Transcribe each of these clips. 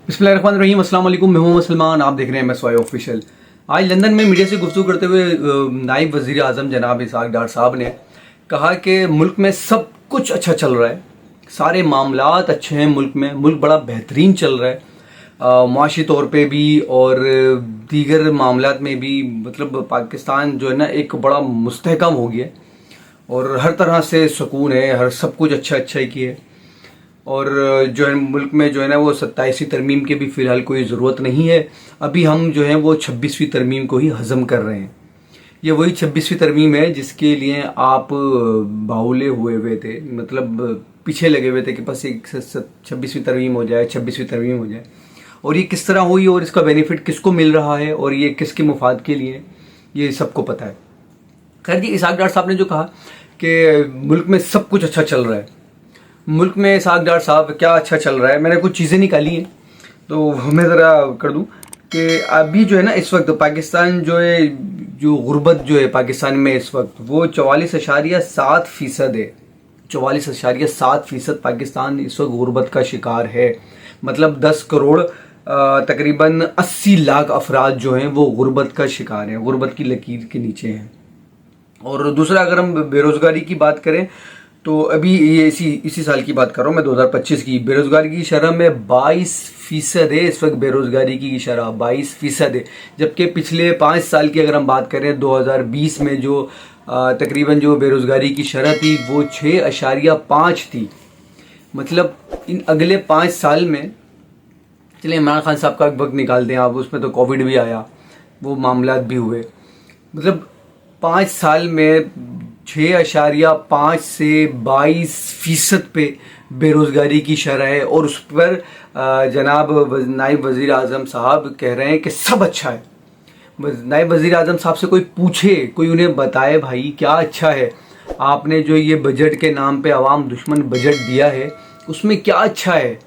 बिस्मिल्लाहिर्रहमानिर्रहीम, अस्सलाम वालेकुम। मैं हूं सलमान, आप देख रहे हैं MSY ऑफिशियल। आज लंदन में मीडिया से गुफ्तगू करते हुए नायब वज़ीर आज़म जनाब इसहाक डार साहब ने कहा कि मुल्क में सब कुछ अच्छा चल रहा है, सारे मामलात अच्छे हैं, मुल्क बड़ा बेहतरीन चल रहा है, माशी तौर पे भी और दीगर मामलात में भी। मतलब पाकिस्तान जो है ना एक बड़ा मुस्तहकम हो गया और हर तरह से सुकून है, हर सब कुछ अच्छा ही किया है। और जो है मुल्क में जो है ना वो 27वीं तरमीम की भी फ़िलहाल कोई ज़रूरत नहीं है। अभी हम जो है वो 26वीं तरमीम को ही हज़म कर रहे हैं। ये वही 26वीं तरमीम है जिसके लिए आप बाहुले हुए थे, मतलब पीछे लगे हुए थे कि बस एक 26वीं तरमीम हो जाए, 26वीं तरमीम हो जाए। और ये किस तरह हुई और इसका बेनिफिट किसको मिल रहा है और ये किसके मुफाद के लिए, ये सबको पता है। खैर जी, इसहाक डार साहब ने जो कहा कि मुल्क में सब कुछ अच्छा चल रहा है, मुल्क में इसहाक डार साहब क्या अच्छा चल रहा है, मैंने कुछ चीज़ें निकाली हैं तो मैं ज़रा कर दूं कि अभी जो है ना इस वक्त पाकिस्तान जो है, जो गुर्बत जो है पाकिस्तान में इस वक्त वो 44.7% है। 44.7% पाकिस्तान इस वक्त गुर्बत का शिकार है। मतलब 10 करोड़ तकरीबन 80 लाख अफराद जो हैं वो गुर्बत का शिकार हैं, गुर्बत की लकीर के नीचे हैं। और दूसरा, अगर हम बेरोज़गारी की बात करें तो अभी ये इसी साल की बात कर रहा हूँ मैं, 2025 की। बेरोज़गारी की शरह में 22% है इस वक्त, बेरोज़गारी की शरह 22% है। जबकि पिछले 5 साल की अगर हम बात करें, 2020 में जो तकरीबन जो बेरोज़गारी की शरह थी वो 6.5 थी। मतलब इन अगले 5 साल में, चलिए इमरान खान साहब का वक्त निकालते हैं आप, उसमें तो कोविड भी आया, वो मामलात भी हुए। मतलब 5 साल में 6.5 से 22% पे बेरोज़गारी की शरह है। और उस पर जनाब नायब वज़ीर आज़म साहब कह रहे हैं कि सब अच्छा है। नायब वज़ीर आज़म साहब से कोई पूछे, कोई उन्हें बताए भाई क्या अच्छा है, आपने जो ये बजट के नाम पे अवाम दुश्मन बजट दिया है उसमें क्या अच्छा है।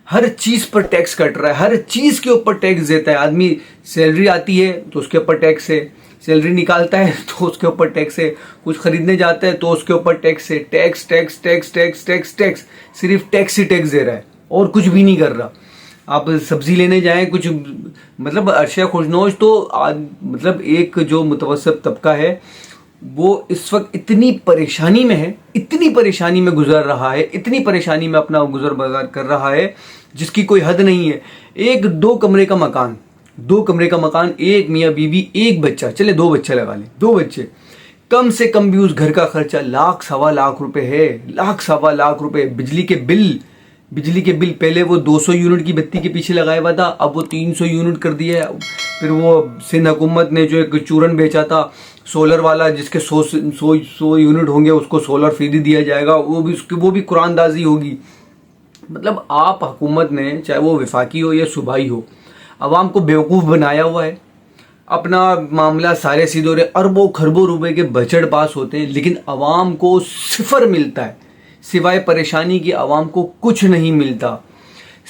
हर चीज़ पर टैक्स कट रहा है, हर चीज़ के ऊपर टैक्स देता है आदमी। सैलरी आती है तो उसके ऊपर टैक्स है, सैलरी निकालता है तो उसके ऊपर टैक्स है, कुछ खरीदने जाता है तो उसके ऊपर टैक्स है। Tax tax tax tax tax tax, सिर्फ टैक्स ही टैक्स दे रहा है और कुछ भी नहीं कर रहा। आप सब्जी लेने जाएं, कुछ मतलब अरशा खुशनोश तो मतलब एक जो मुतवस्सित तबका है वो इस वक्त इतनी परेशानी में है, इतनी परेशानी में गुजर रहा है, इतनी परेशानी में अपना गुजर बसर कर रहा है जिसकी कोई हद नहीं है। एक 2 कमरे का मकान, 2 कमरे का मकान, एक मियाँ बीवी, एक बच्चा, चले 2 बच्चे लगा लें, 2 बच्चे, कम से कम भी उस घर का खर्चा 1,00,000-1,25,00,000 रुपए है। 1,00,000-1,25,00,000 रुपए। बिजली के बिल पहले वो 200 यूनिट की बत्ती के पीछे लगाया हुआ था, अब वो 300 यूनिट कर दिया है। फिर वो सिंध हुकूमत ने जो एक चूरन बेचा था सोलर वाला, जिसके 100 यूनिट होंगे उसको सोलर फ्री दिया जाएगा, वो भी कुरानदाजी होगी। मतलब आप हुकूमत ने, चाहे वो वफाकी हो या सूबाई हो, अवाम को बेवकूफ़ बनाया हुआ है। अपना मामला सारे सीधे हो रहे, अरबों खरबों रुपए के बजट पास होते हैं लेकिन अवाम को सिफर मिलता है, सिवाय परेशानी की अवाम को कुछ नहीं मिलता।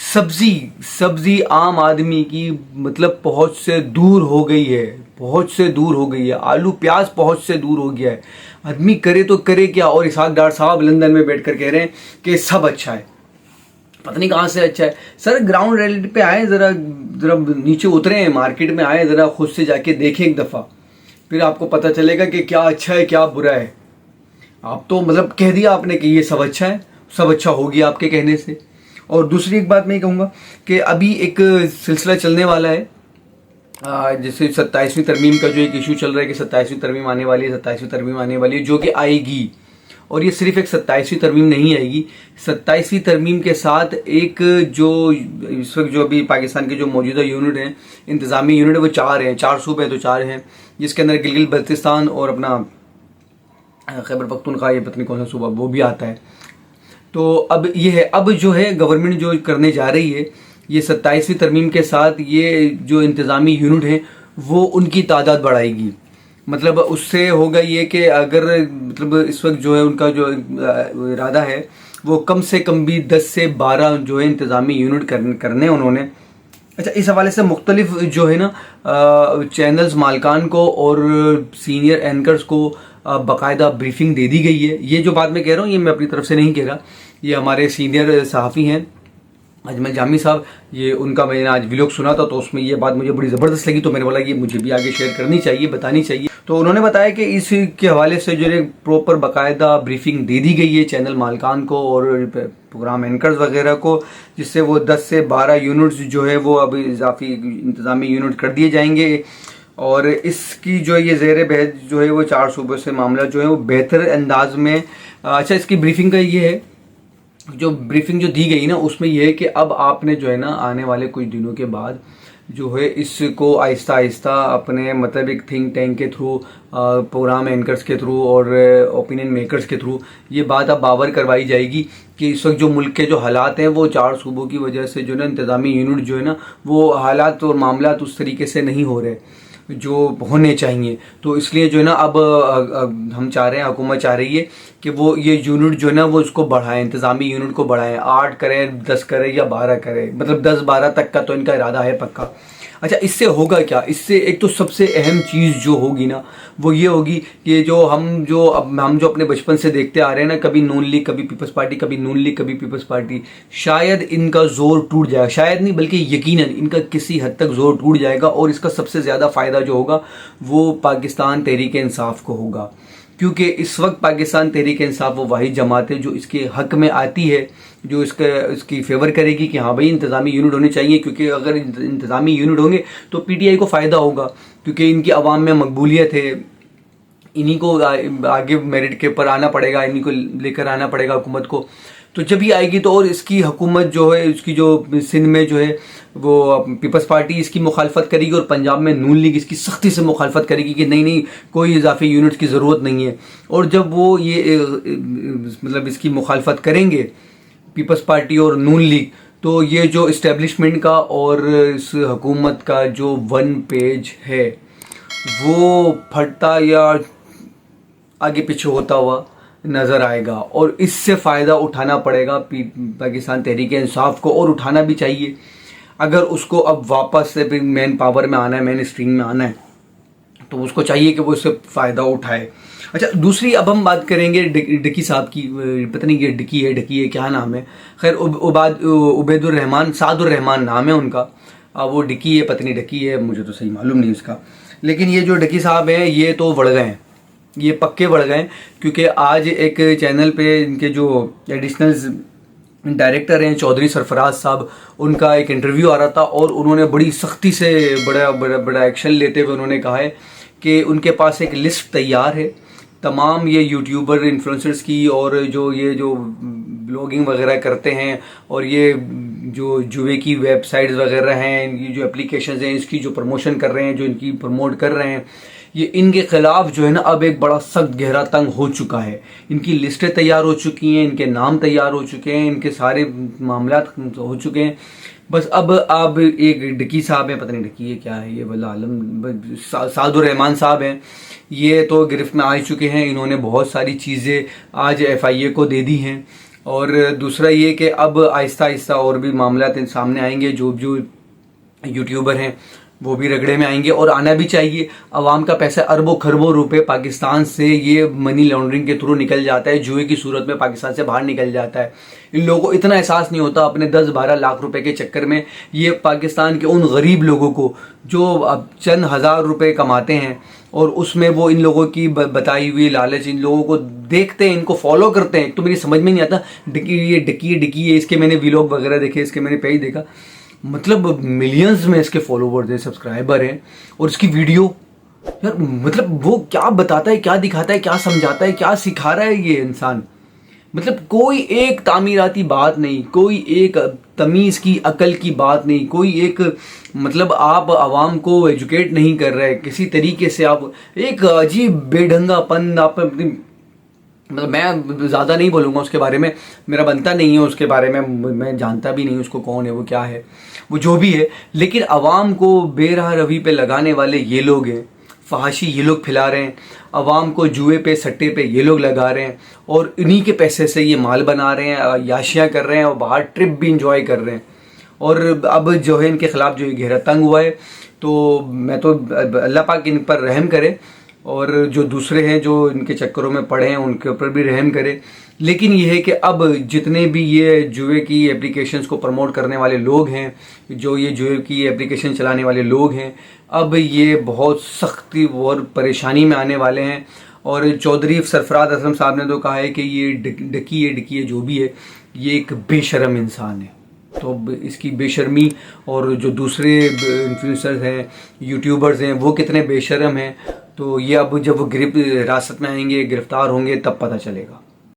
सब्जी आम आदमी की मतलब पहुंच से दूर हो गई है, पहुंच से दूर हो गई है। आलू प्याज पहुंच से दूर हो गया है। आदमी करे तो करे क्या। और इसहाक डार साहब लंदन में बैठकर कह रहे हैं कि सब अच्छा है। पता नहीं कहाँ से अच्छा है सर। ग्राउंड रियलिटी पे आए, ज़रा नीचे उतरे हैं, मार्केट में आए, ज़रा खुद से जाके देखें एक दफ़ा, फिर आपको पता चलेगा कि क्या अच्छा है क्या बुरा है। आप तो मतलब कह दिया आपने कि ये सब अच्छा है, सब अच्छा हो गया आपके कहने से। और दूसरी एक बात मैं ये कहूँगा कि अभी एक सिलसिला चलने वाला है, जैसे 27वीं तरमीम का जो एक इशू चल रहा है कि 27वीं तरमीम आने वाली है, 27वीं तरमीम आने वाली है, जो कि आएगी। और ये सिर्फ एक 27वीं तरमीम नहीं आएगी, 27वीं तरमीम के साथ एक जो इस वक्त जो अभी पाकिस्तान के जो मौजूदा यूनिट हैं, इंतज़ामी यूनिट, वो 4 हैं, 4 सूबे तो 4 हैं, जिसके अंदर गिलगित बल्तिस्तान और अपना खैबर पख्तूनख्वा, ये पता नहीं कौन सा सूबा वो भी आता है। तो अब ये है, अब जो है गवर्नमेंट जो करने जा रही है, ये 27वीं तरमीम के साथ ये जो इंतज़ामी यूनिट हैं वो उनकी तादाद बढ़ाएगी। मतलब उससे होगा ये कि अगर मतलब इस वक्त जो है उनका जो इरादा है वो कम से कम भी 10 से 12 जो है इंतज़ामी यूनिट करने उन्होंने। अच्छा, इस हवाले से मुख्तलिफ जो है ना चैनल्स मालकान को और सीनियर एंकर्स को बाकायदा ब्रीफिंग दे दी गई है। ये जो बात मैं कह रहा हूँ ये मैं अपनी तरफ से नहीं कह रहा, ये हमारे सीनियर सहाफ़ी हैं अजमल जामी साहब, ये उनका मैंने आज व्लॉग सुना था, तो उसमें ये बात मुझे बड़ी ज़बरदस्त लगी, तो मैंने बोला कि मुझे भी आगे शेयर करनी चाहिए, बतानी चाहिए। तो उन्होंने बताया कि इसके हवाले से जो है प्रॉपर बाकायदा ब्रीफिंग दे दी गई है चैनल मालकान को और प्रोग्राम एंकर्स वगैरह को, जिससे वो 10 से 12 यूनिट्स जो है वो अब इजाफी इंतज़ामी यूनिट कर दिए जाएंगे। और इसकी जो ये ज़ेर बहस जो है वो 4 सूबों से मामला जो है वो बेहतर अंदाज में, अच्छा इसकी ब्रीफिंग का ये है, जो ब्रीफिंग जो दी गई ना उसमें यह है कि अब आपने जो है ना आने वाले कुछ दिनों के बाद जो है इसको आहिस्ता आहिस्ता अपने मतलब एक थिंक टैंक के थ्रू, प्रोग्राम एंकर्स के थ्रू और ओपिनियन मेकर्स के थ्रू ये बात अब बावर करवाई जाएगी कि इस वक्त जो मुल्क के जो हालात हैं वो 4 सूबों की वजह से जो है ना इंतज़ामी यूनिट जो है ना वो हालात और मामला उस तरीके से नहीं हो रहे जो होने चाहिए। तो इसलिए जो है ना अब हम चाह रहे हैं, हुकूमत चाह रही है कि वो ये यूनिट जो है ना वो इसको बढ़ाएं, इंतज़ामी यूनिट को बढ़ाएं, 8 करें, 10 करें या 12 करें, मतलब 10-12 तक का तो इनका इरादा है पक्का। अच्छा, इससे होगा क्या? इससे एक तो सबसे अहम चीज़ जो होगी ना वो ये होगी कि जो हम जो अपने बचपन से देखते आ रहे हैं ना, कभी नून लीग कभी पीपल्स पार्टी, कभी नून लीग कभी पीपल्स पार्टी, शायद इनका जोर टूट जाएगा, शायद नहीं बल्कि यकीनन इनका किसी हद तक जोर टूट जाएगा। और इसका सबसे ज़्यादा फ़ायदा जो होगा वो पाकिस्तान तहरीक इंसाफ को होगा, क्योंकि इस वक्त पाकिस्तान तहरीक इंसाफ वो वाहिद जमात है जो इसके हक में आती है, जो इसकी फेवर करेगी कि हाँ भाई इंतज़ामी यूनिट होने चाहिए, क्योंकि अगर इंतज़ामी यूनिट होंगे तो पीटीआई को फ़ायदा होगा, क्योंकि इनकी आवाम में मकबूलियत है, इन्हीं को आगे मेरिट के ऊपर आना पड़ेगा, इन्हीं को लेकर आना पड़ेगा हुकूमत को। तो जब ही आएगी तो और इसकी हुकूमत जो है इसकी जो सिंध में जो है वो पीपल्स पार्टी इसकी मुखालफत करेगी और पंजाब में नून लीग इसकी सख्ती से मुखालफत करेगी कि नहीं नहीं कोई इजाफी यूनिट्स की ज़रूरत नहीं है। और जब वो ये मतलब इसकी मुखालफत करेंगे पीपल्स पार्टी और नून लीग, तो ये जो इस्टेब्लिशमेंट का और इस हुकूमत का जो वन पेज है वो फटता या आगे पीछे होता हुआ नज़र आएगा। और इससे फ़ायदा उठाना पड़ेगा पाकिस्तान तहरीक इंसाफ को, और उठाना भी चाहिए अगर उसको अब वापस से भी मेन पावर में आना है, मेन स्ट्रीम में आना है, तो उसको चाहिए कि वो इससे फ़ायदा उठाए। अच्छा, दूसरी अब हम बात करेंगे डिकी साहब की, पता नहीं ये डिकी है क्या नाम है, खैर उबैदुर्रहमान सादुर्रहमान नाम है उनका, वो डिकी है, पत्नी डिकी है, मुझे तो सही मालूम नहीं उसका। लेकिन ये जो डिकी साहब हैं ये तो बढ़ गए हैं, ये पक्के बढ़ गए, क्योंकि आज एक चैनल पे इनके जो एडिशनल डायरेक्टर हैं चौधरी सरफराज साहब, उनका एक इंटरव्यू आ रहा था और उन्होंने बड़ी सख्ती से बड़ा एक्शन लेते हुए उन्होंने कहा है कि उनके पास एक लिस्ट तैयार है तमाम ये यूट्यूबर इन्फ्लुएंसर्स की, और जो ब्लॉगिंग वगैरह करते हैं और ये जो जुए की वेबसाइट्स वगैरह हैं, ये जो एप्लीकेशंस हैं इसकी जो प्रमोशन कर रहे हैं, जो इनकी प्रमोट कर रहे हैं, ये इनके खिलाफ जो है ना अब एक बड़ा सख्त गहरा तंग हो चुका है। इनकी लिस्टें तैयार हो चुकी हैं, इनके नाम तैयार हो चुके हैं, इनके सारे मामला हो चुके हैं। बस अब एक डिकी साहब हैं, पता नहीं डिकी है क्या है ये, वल्लाह आलम, सादुर्रहमान साहब हैं, ये तो गिरफ्त में आ चुके हैं। इन्होंने बहुत सारी चीज़ें आज FIA को दे दी हैं। और दूसरा ये कि अब आहिस्ता आहिस्ता और भी मामला सामने आएंगे, जो यूट्यूबर हैं वो भी रगड़े में आएंगे, और आना भी चाहिए। आवाम का पैसा अरबों खरबों रुपए पाकिस्तान से ये मनी लॉन्ड्रिंग के थ्रू निकल जाता है, जुए की सूरत में पाकिस्तान से बाहर निकल जाता है। इन लोगों को इतना एहसास नहीं होता, अपने 10-12 लाख रुपए के चक्कर में ये पाकिस्तान के उन गरीब लोगों को जो अब चंद हज़ार रुपए कमाते हैं, और उसमें वो इन लोगों की बताई हुई लालच, इन लोगों को देखते हैं, इनको फॉलो करते हैं। तो मेरी समझ में नहीं आता, डिकी है, इसके मैंने व्लॉग वगैरह देखे, इसके मैंने पेज देखा, मतलब मिलियंस में इसके फॉलोवर्स हैं, सब्सक्राइबर हैं, और इसकी वीडियो यार मतलब वो क्या बताता है, क्या दिखाता है, क्या समझाता है, क्या सिखा रहा है ये इंसान। मतलब कोई एक तामीराती बात नहीं, कोई एक तमीज़ की अकल की बात नहीं, कोई एक मतलब आप आवाम को एजुकेट नहीं कर रहे किसी तरीके से। आप एक अजीब बेढंगापन आप मतलब मैं ज़्यादा नहीं बोलूँगा उसके बारे में, मेरा बनता नहीं है उसके बारे में, मैं जानता भी नहीं उसको कौन है, वो क्या है, वो जो भी है। लेकिन आवाम को बेराह रवी पे लगाने वाले ये लोग हैं, फहाशी ये लोग फैला रहे हैं, आवाम को जुए पे सट्टे पे ये लोग लगा रहे हैं, और इन्हीं के पैसे से ये माल बना रहे हैं, याशियाँ कर रहे हैं, और बाहर ट्रिप भी इंजॉय कर रहे हैं। और अब जो है इनके ख़िलाफ़ जो गहरा तंग हुआ है, तो मैं तो अल्लाह पाक इन पर रहम करे, और जो दूसरे हैं जो इनके चक्करों में पड़े हैं उनके ऊपर भी रहम करे, लेकिन यह है कि अब जितने भी ये जुए की एप्लीकेशंस को प्रमोट करने वाले लोग हैं, जो ये जुए की एप्लीकेशन चलाने वाले लोग हैं, अब ये बहुत सख्ती और परेशानी में आने वाले हैं। और चौधरी सरफराज असलम साहब ने तो कहा है कि ये डकी है जो भी है, ये एक बेशरम इंसान है। तो अब इसकी बेशर्मी, और जो दूसरे इन्फ्लुएंसर्स हैं, यूट्यूबर्स हैं, वो कितने बेशरम हैं, तो ये अब जब वो हिरासत में आएंगे, गिरफ्तार होंगे, तब पता चलेगा।